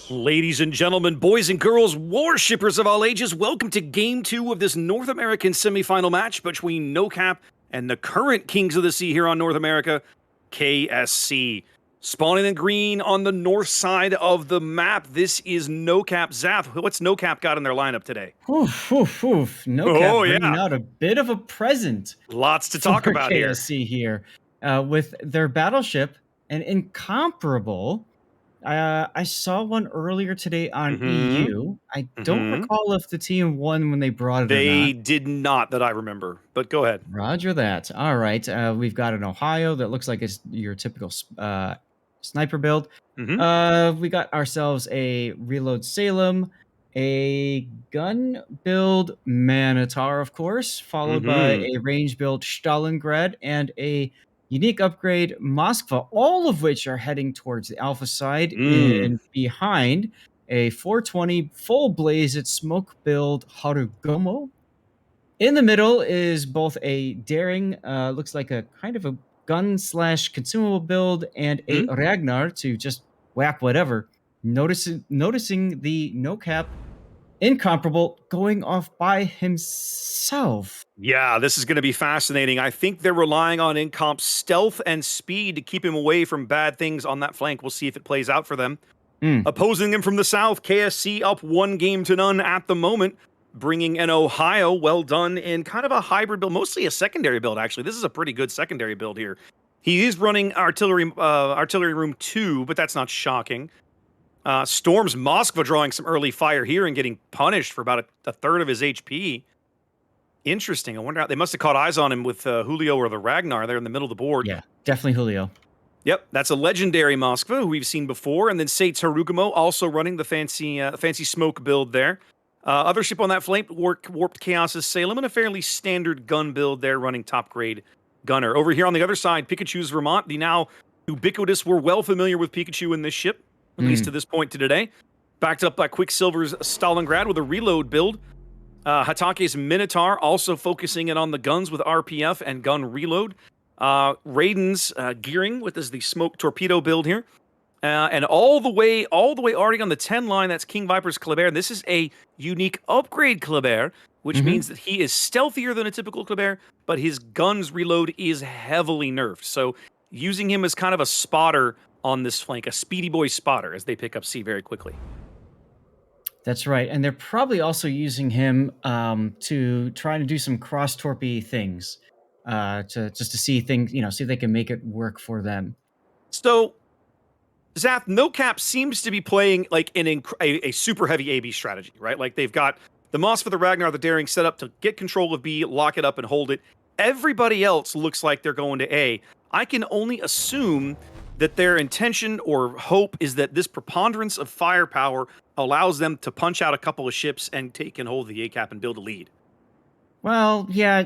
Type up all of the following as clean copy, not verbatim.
Ladies and gentlemen, boys and girls, warshippers of all ages, welcome to Game 2 of this North American semifinal match between NOCAP and the current Kings of the Sea here on North America, KSC. Spawning in green on the north side of the map, this is NOCAP. Zath, what's NOCAP got in their lineup today? NOCAP bringing out a bit of a present. Lots to talk about KSC here. With their battleship, an incomparable. I saw one earlier today on EU. I don't recall if the team won when they brought it or not. They did not, that I remember, but go ahead. Roger that. All right. We've got an Ohio that looks like it's your typical sniper build. We got ourselves a Reload Salem, a gun build Manitar, of course, followed by a range build Stalingrad, and a unique upgrade Moskva, all of which are heading towards the alpha side. And behind, a 420 full blazed smoke build Harugomo. In the middle is both a daring, looks like a kind of a gun / consumable build, and a Ragnar to just whack whatever. Noticing the NOCAP incomparable going off by himself. Yeah, this is going to be fascinating. I think they're relying on Incomp's stealth and speed to keep him away from bad things on that flank. We'll see if it plays out for them. Opposing him from the south, KSC up 1-0 at the moment, bringing an Ohio, well done, in kind of a hybrid build, mostly a secondary build, actually. This is a pretty good secondary build here. He is running artillery room 2, but that's not shocking. Storm's Moskva drawing some early fire here and getting punished for about a third of his HP. Interesting. I wonder how they must have caught eyes on him with Julio or the Ragnar there in the middle of the board. Yeah, definitely Julio. Yep, that's a legendary Moskva who we've seen before, and then Sate's Harugumo also running the fancy smoke build there. Other ship on that flank, Warped Chaos's Salem, and a fairly standard gun build there, running top grade gunner. Over here on the other side, Pikachu's Vermont, the now ubiquitous. We're well familiar with Pikachu in this ship, at least to this point to today. Backed up by Quicksilver's Stalingrad with a reload build. Hatake's Minotaur also focusing in on the guns with RPF and gun reload. Raiden's gearing with the smoke torpedo build here. And all the way already on the 10 line, that's King Viper's Kleber. This is a unique upgrade Kleber, which means that he is stealthier than a typical Kleber, but his guns reload is heavily nerfed. So using him as kind of a spotter on this flank, a speedy boy spotter, as they pick up C very quickly. That's right, and they're probably also using him to try to do some cross-torpy things, to see things, see if they can make it work for them. So, Zath, NOCAP seems to be playing like a super heavy AB strategy, right? Like they've got the Moss for the Ragnar, the Daring set up to get control of B, lock it up, and hold it. Everybody else looks like they're going to A. I can only assume that their intention or hope is that this preponderance of firepower allows them to punch out a couple of ships and take and hold the A-cap and build a lead. Well, yeah,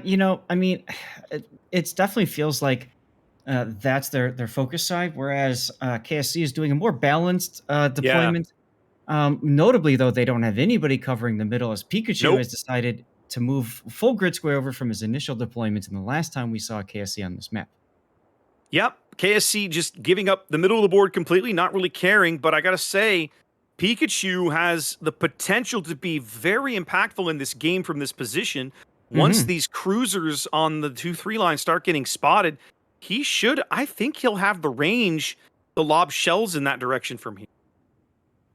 I mean, it definitely feels like that's their focus side, whereas KSC is doing a more balanced deployment. Notably, though, they don't have anybody covering the middle, as Pikachu has decided to move full grid square over from his initial deployment in the last time we saw KSC on this map. Yep, KSC just giving up the middle of the board completely, not really caring, but I gotta say, Pikachu has the potential to be very impactful in this game from this position. Once these cruisers on the 2-3 line start getting spotted, I think he'll have the range to lob shells in that direction from here.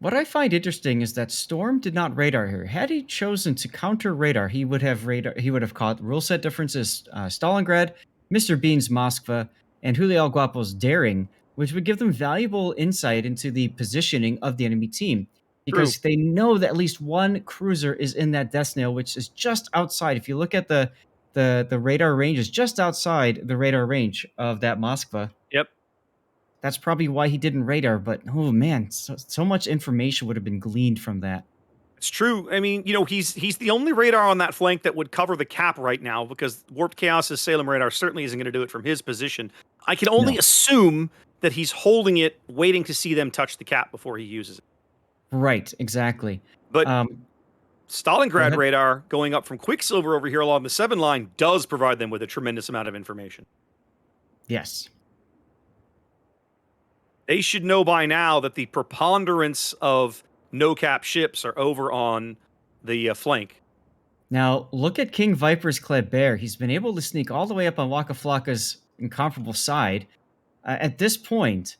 What I find interesting is that Storm did not radar here. Had he chosen to counter radar, he would have caught rule set differences Stalingrad, Mr. Bean's Moskva, and Julio El Guapo's Daring, which would give them valuable insight into the positioning of the enemy team. Because they know that at least one cruiser is in that death snail, which is just outside. If you look at the radar range, is just outside the radar range of that Moskva. Yep. That's probably why he didn't radar, but oh man, so much information would have been gleaned from that. It's true. I mean, he's the only radar on that flank that would cover the cap right now, because Warped Chaos's Salem radar certainly isn't going to do it from his position. I can only assume that he's holding it, waiting to see them touch the cap before he uses it. Right, exactly. But Stalingrad radar going up from Quicksilver over here along the 7 line does provide them with a tremendous amount of information. Yes. They should know by now that the preponderance of NOCAP ships are over on the flank. Now, look at King Viper's Kleber. He's been able to sneak all the way up on Waka Flocka's incomparable side. At this point,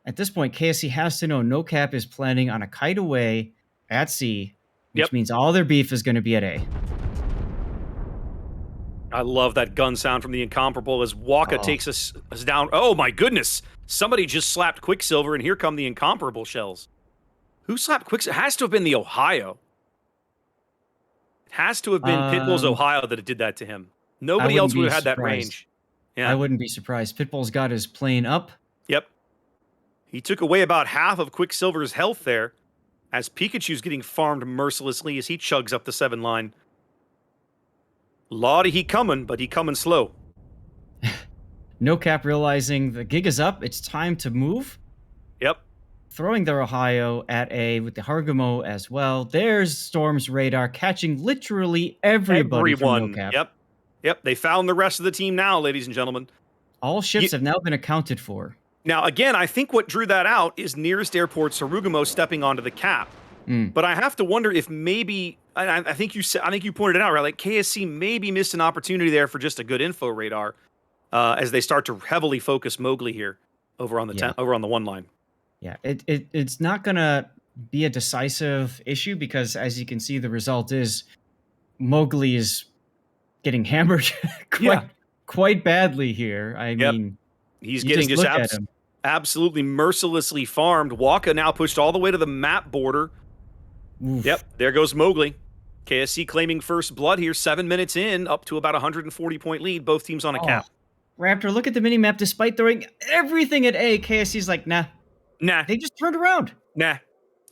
KSC has to know NOCAP is planning on a kite away at C, which means all their beef is going to be at A. I love that gun sound from the incomparable as Waka takes us down. Oh my goodness! Somebody just slapped Quicksilver, and here come the incomparable shells. Who slapped Quicksilver? It has to have been the Ohio. It has to have been Pitbull's Ohio that did that to him. Nobody else would have had that range. Yeah. I wouldn't be surprised. Pitbull's got his plane up. Yep. He took away about half of Quicksilver's health there as Pikachu's getting farmed mercilessly as he chugs up the 7 line. Lottie, he coming, but he coming slow. NOCAP realizing the gig is up. It's time to move. Yep. Throwing their Ohio at A with the Harugumo as well. There's Storm's radar catching literally everybody from NOCAP. Yep. They found the rest of the team now, ladies and gentlemen. All ships have now been accounted for. Now, again, I think what drew that out is nearest airport's Harugumo stepping onto the cap. But I have to wonder if maybe I think you pointed it out, right? Like KSC maybe missed an opportunity there for just a good info radar as they start to heavily focus Mowgli here over on the over on the 1 line. Yeah, it's not gonna be a decisive issue because, as you can see, the result is Mowgli is getting hammered quite badly here. I mean, he's getting just absolutely mercilessly farmed. Waka now pushed all the way to the map border. Oof. Yep, there goes Mowgli. KSC claiming first blood here, 7 minutes in, up to about 140-point lead. Both teams on a cap. Raptor, look at the mini-map. Despite throwing everything at A, KSC's like, nah. They just turned around. Nah.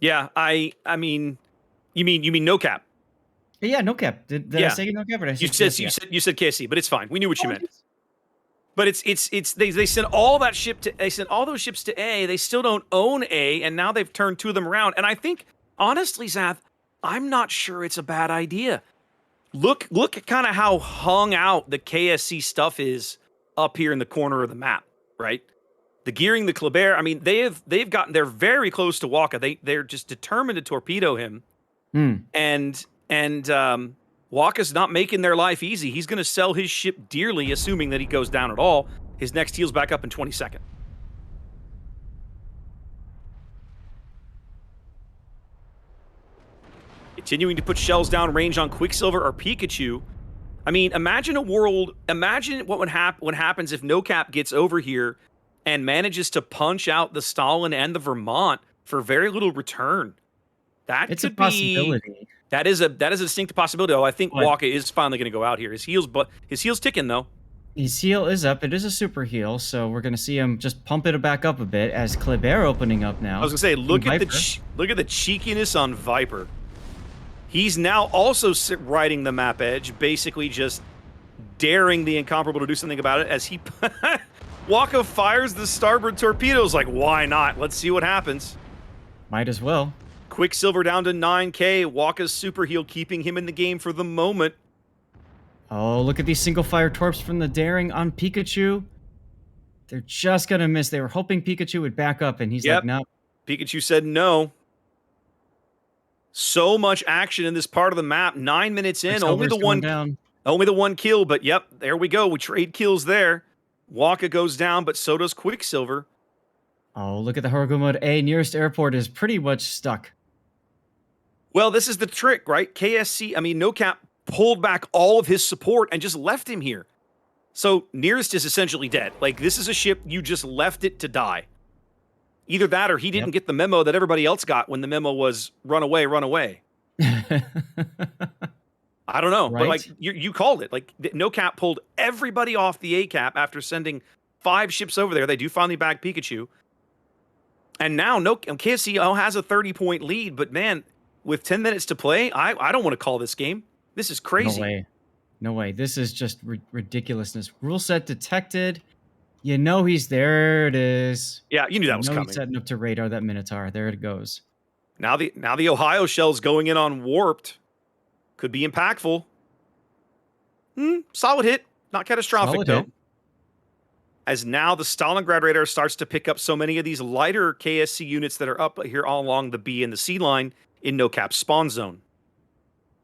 Yeah, I mean, you mean NOCAP? Yeah, NOCAP. Did I say NOCAP? Or did I say you said KSC, but it's fine. We knew what you meant. But they sent all that ship to they sent all those ships to A. They still don't own A, and now they've turned 2 of them around. And I think, honestly, Zath, I'm not sure it's a bad idea. Look at kind of how hung out the KSC stuff is up here in the corner of the map, right? The gearing, the Kleber, I mean, they're very close to Waka. They're just determined to torpedo him. And Waka's not making their life easy. He's going to sell his ship dearly, assuming that he goes down at all. His next heal's back up in 22nd. Continuing to put shells down range on Quicksilver or Pikachu. I mean, imagine what happens if NOCAP gets over here and manages to punch out the Stalin and the Vermont for very little return. It's a possibility. That is a distinct possibility. Oh, I think Waka is finally going to go out here. His heel's ticking though. His heel is up. It is a super heel, so we're going to see him just pump it back up a bit as Kleber opening up now. I was going to say, look at the cheekiness on Viper. He's now also riding the map edge, basically just daring the incomparable to do something about it as he Waka fires the starboard torpedoes. Like, why not? Let's see what happens. Might as well. Quicksilver down to 9K. Waka's super heel keeping him in the game for the moment. Oh, look at these single fire torps from the daring on Pikachu. They're just going to miss. They were hoping Pikachu would back up, and he's like, no. Pikachu said no. So much action in this part of the map. 9 minutes in, only the one kill, but yep, there we go. We trade kills there. Waka goes down, but so does Quicksilver. Oh, look at the Harugumo mode A. Nearest airport is pretty much stuck. Well, this is the trick, right? NOCAP pulled back all of his support and just left him here. So nearest is essentially dead. Like, this is a ship, you just left it to die. Either that or he didn't get the memo that everybody else got when the memo was run away, run away. I don't know, but like you called it. Like NOCAP pulled everybody off the A cap after sending 5 ships over there. They do finally bag Pikachu. And now KSC has a 30-point lead, but man, with 10 minutes to play, I don't want to call this game. This is crazy. No way. This is just ridiculously. Rule set detected. You know he's there. It is. Yeah, you knew that was coming. He's setting up to radar that Minotaur. There it goes. Now the Ohio shell's going in on warped. Could be impactful. Solid hit. Not catastrophic though. as now the Stalingrad radar starts to pick up so many of these lighter KSC units that are up here all along the B and the C line in NOCAP spawn zone.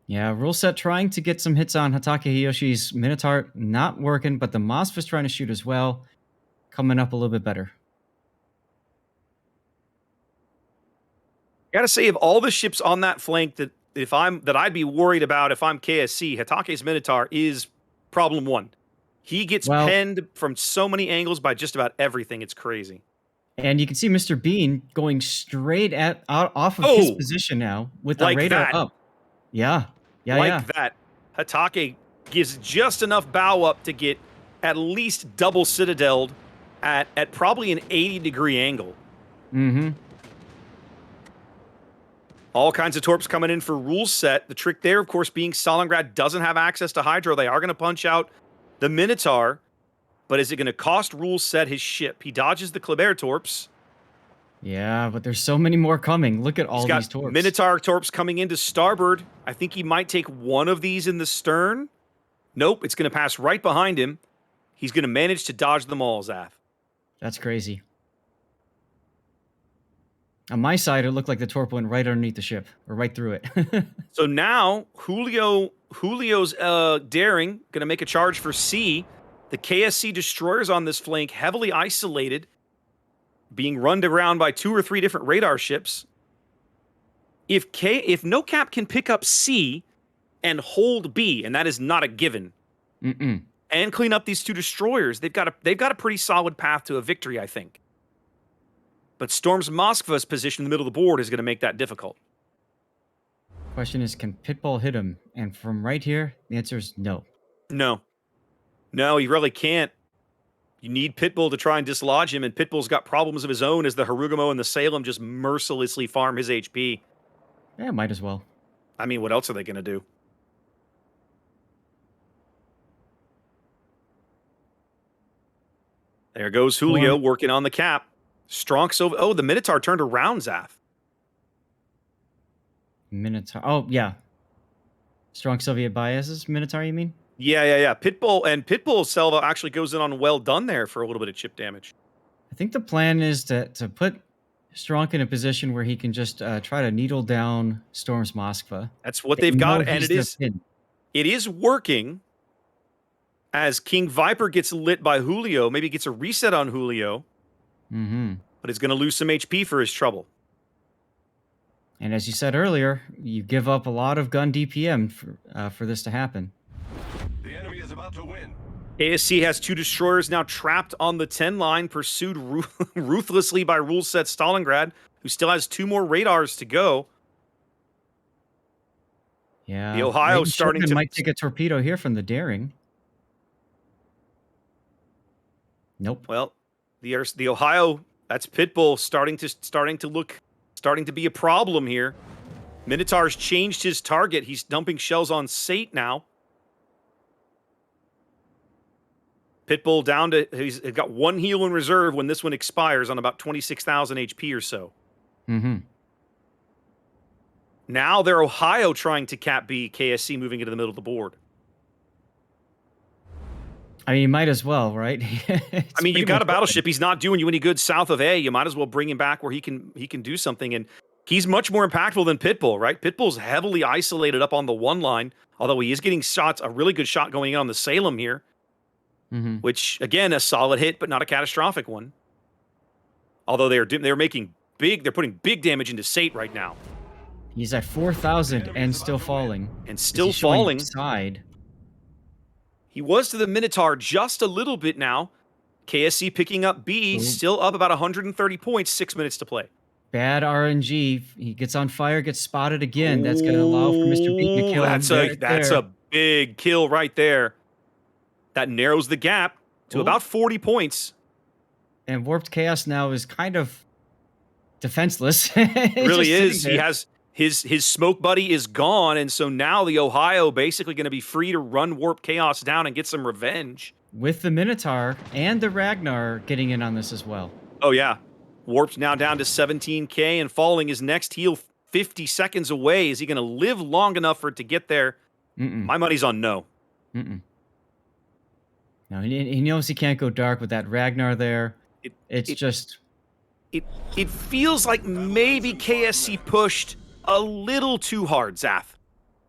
Yeah, rule set trying to get some hits on Hatake Hiyoshi's Minotaur, not working, but the Moskva's trying to shoot as well, coming up a little bit better. Gotta say, of all the ships on that flank that I'd be worried about if I'm KSC, Hatake's Minotaur is problem one. He gets penned from so many angles by just about everything. It's crazy. And you can see Mr. Bean going straight off of his position now with the radar up. Yeah. That. Hatake gives just enough bow up to get at least double citadeled at probably an 80-degree angle. Mm-hmm. All kinds of torps coming in for rule set. The trick there, of course, being Stalingrad doesn't have access to Hydro. They are going to punch out the Minotaur, but is it going to cost rule set his ship? He dodges the Kleber torps. Yeah, but there's so many more coming. Look at all these torps. Minotaur torps coming into starboard. I think he might take one of these in the stern. Nope, it's going to pass right behind him. He's going to manage to dodge them all, Zath. That's crazy. On my side, it looked like the torp went right underneath the ship, or right through it. So now, Julio's daring, going to make a charge for C. The KSC destroyers on this flank, heavily isolated, being run around by 2 or 3 different radar ships. If NOCAP can pick up C and hold B, and that is not a given, and clean up these 2 destroyers, they've got a pretty solid path to a victory, I think. But Storm's Moskva's position in the middle of the board is going to make that difficult. Question is, can Pitbull hit him? And from right here, the answer is no. No, he really can't. You need Pitbull to try and dislodge him, and Pitbull's got problems of his own as the Harugumo and the Salem just mercilessly farm his HP. Yeah, might as well. I mean, what else are they going to do? There goes Julio working on the cap. Stronx over. Oh, the Minotaur turned around, Zath. Minotaur. Oh, yeah. Strong Soviet biases, Minotaur, you mean? Yeah. Pitbull Selva actually goes in on well done there for a little bit of chip damage. I think the plan is to put Stronk in a position where he can just try to needle down Storm's Moskva. That's what they've got, and it is working. As King Viper gets lit by Julio, maybe gets a reset on Julio. But he's going to lose some HP for his trouble. And as you said earlier, you give up a lot of gun DPM for this to happen. The enemy is about to win. KSC has 2 destroyers now trapped on the 10 line, pursued ruthlessly by rule set Stalingrad, who still has 2 more radars to go. Yeah, the Ohio starting to might take a torpedo here from the daring. Nope. Well, the Ohio, that's Pitbull starting to be a problem here. Minotaur's changed his target. He's dumping shells on Sate now. Pitbull down to, he's got 1 heal in reserve when this one expires on about 26,000 HP or so. Now they're Ohio trying to cap B, KSC moving into the middle of the board. I mean, you might as well, right? I mean, you've got a battleship. He's not doing you any good south of A. You might as well bring him back where he can do something. And he's much more impactful than Pitbull, right? Pitbull's heavily isolated up on the 1 line, although he is getting shots, a really good shot going in on the Salem here, which, again, a solid hit, but not a catastrophic one. Although they're putting big damage into Sate right now. He's at 4,000 and still falling. And still falling. Side. He was to the Minotaur just a little bit now. KSC picking up B, still up about 130 points, 6 minutes to play. Bad RNG. He gets on fire, gets spotted again. That's going to allow for Mr. Bean to kill him. That's a big kill right there. That narrows the gap to about 40 points. And Warped Chaos now is kind of defenseless. It really is. He has his smoke buddy is gone, and so now the Ohio basically going to be free to run Warped Chaos down and get some revenge. With the Minotaur and the Ragnar getting in on this as well. Oh, yeah. Warp's now down to 17k and falling his next heal 50 seconds away. Is he going to live long enough for it to get there? My money's on no. No, he knows he can't go dark with that Ragnar there. It It's it just it feels like maybe KSC pushed a little too hard, Zath,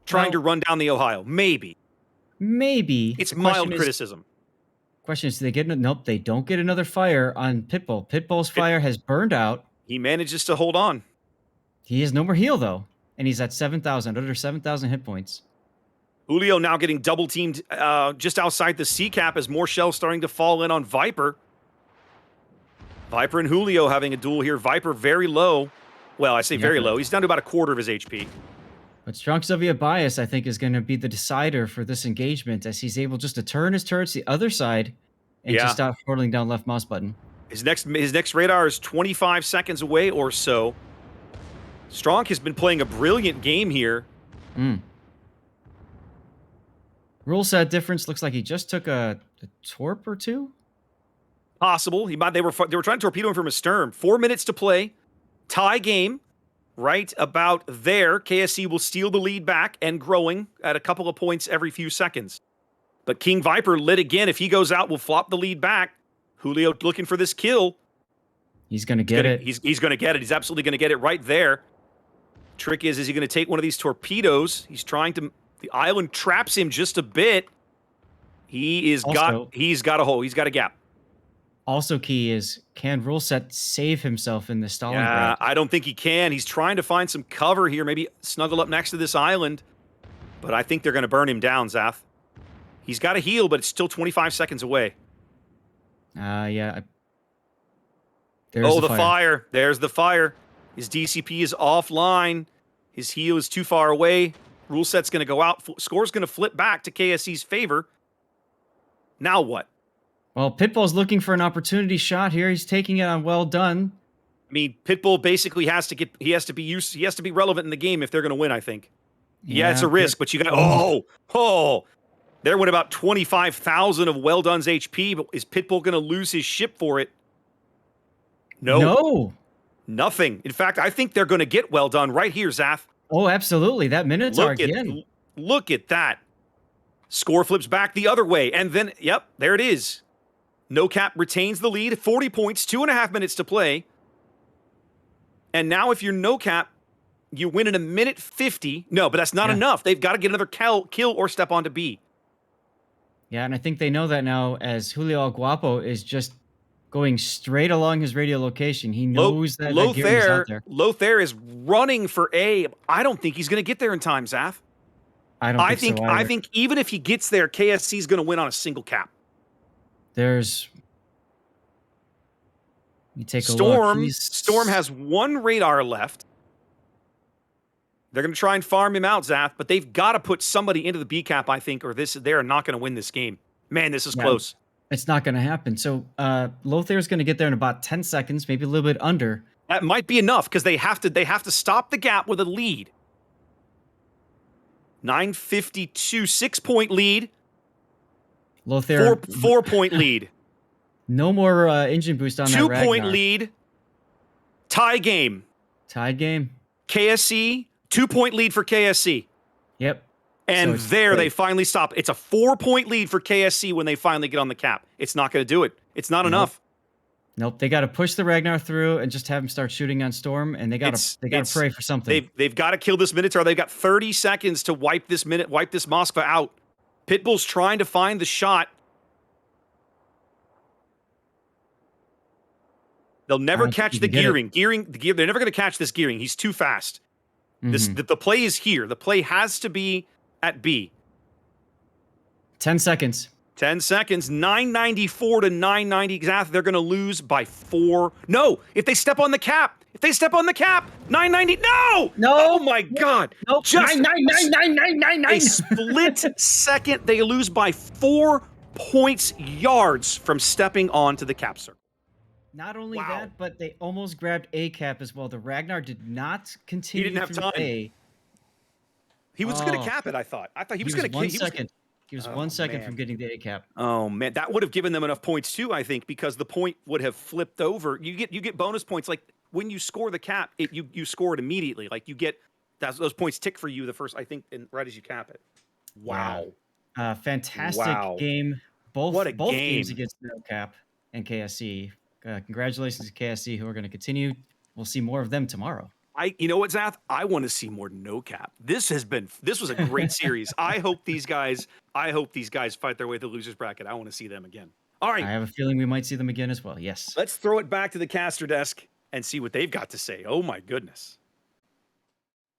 trying to well, run down the Ohio. Maybe. maybe It's the mild criticism. question is, do they get nope? They don't get another fire on Pitbull. Pitbull's fire has burned out. He manages to hold on. He has no more heal though, and he's at 7,000, under 7,000 hit points. Julio now getting double teamed just outside the C cap as more shells starting to fall in on Viper. Viper and Julio having a duel here. Viper very low. Well, I say very low. He's down to about a quarter of his HP. But Strong Soviet Bias, I think, is going to be the decider for this engagement, as he's able just to turn his turrets the other side and just stop holding down left mouse button. His next radar is 25 seconds away or so. Strong has been playing a brilliant game here. Rule set difference looks like he just took a torp or two. Possible. They were trying to torpedo him from his stern. 4 minutes to play. Tie game. Right about there. KSC will steal the lead back and growing at a couple of points every few seconds. But King Viper lit again. If he goes out, will flop the lead back. Julio looking for this kill. He's going to get it. He's going to get it. He's absolutely going to get it right there. Trick is he going to take one of these torpedoes? He's trying to. The island traps him just a bit. He's got a hole. He's got a gap. Also key is, can Rule Set save himself in the stalling grab? I don't think he can. He's trying to find some cover here, maybe snuggle up next to this island. But I think they're going to burn him down, Zath. He's got a heal, but it's still 25 seconds away. Yeah. There's the fire. There's the fire. His DCP is offline. His heal is too far away. Rule Set's going to go out. Score's going to flip back to KSC's favor. Now what? Well, Pitbull's looking for an opportunity shot here. He's taking it on well done. I mean, Pitbull basically has to be relevant in the game if they're going to win, I think. Yeah, it's a risk, but you got there went about 25,000 of Well Done's HP, but is Pitbull going to lose his ship for it? No. Nothing. In fact, I think they're going to get Well Done right here, Zath. Oh, absolutely. That Minotaur again. Look at that. Score flips back the other way, and then, yep, there it is. NOCAP retains the lead, 40 points, 2.5 minutes to play. And now if you're NOCAP, you win in a minute 50. No, but that's not enough. They've got to get another kill or step onto B. Yeah, and I think they know that now, as Julio El Guapo is just going straight along his radio location. He knows that Gearing's out there. Lothair is running for A. I don't think he's going to get there in time, Zath. I think even if he gets there, KSC is going to win on a single cap. You take a look. Storm has one radar left. They're going to try and farm him out, Zath, but they've got to put somebody into the B cap, I think, or they're not going to win this game. Man, this is close. It's not going to happen. So Lothair's going to get there in about 10 seconds, maybe a little bit under. That might be enough because they have to stop the gap with a lead. 9:52, 6-point lead. Lothair 4-point lead. No more engine boost on that Ragnar. 2-point lead. Tie game. Tied game. KSC, 2-point lead for KSC. Yep. And so they finally stop. It's a 4-point lead for KSC when they finally get on the cap. It's not going to do it. It's not enough. Nope. They got to push the Ragnar through and just have him start shooting on Storm, and they got to pray for something. They've got to kill this Minotaur. They've got 30 seconds to wipe this Moskva out. Pitbull's trying to find the shot. They'll never catch the Gearing. They're never going to catch this Gearing. He's too fast. The play is here. The play has to be at B. 10 seconds. 10 seconds. 994 to 990. They're going to lose by 4. No, if they step on the cap. 990. No! Oh my God. Nope. Just 9. a split second. They lose by 4 points yards from stepping onto the cap circle. Not only that, but they almost grabbed A cap as well. The Ragnar did not continue. He didn't have time. A. He was going to cap it, I thought. He was going to 1 second. He was 1 second from getting the A cap. Oh man, that would have given them enough points too, I think, because the point would have flipped over. You get bonus points like when you score the cap, you score it immediately. Like you get those points tick for you the first, I think, right as you cap it. Wow. Fantastic game. What a both games game. against NOCAP and KSC. Congratulations to KSC, who are going to continue. We'll see more of them tomorrow. You know what, Zath? I want to see more NoCap. This was a great series. I hope these guys fight their way through the losers bracket. I want to see them again. All right, I have a feeling we might see them again as well. Yes. let's throw it back to the caster desk and see what they've got to say. Oh my goodness.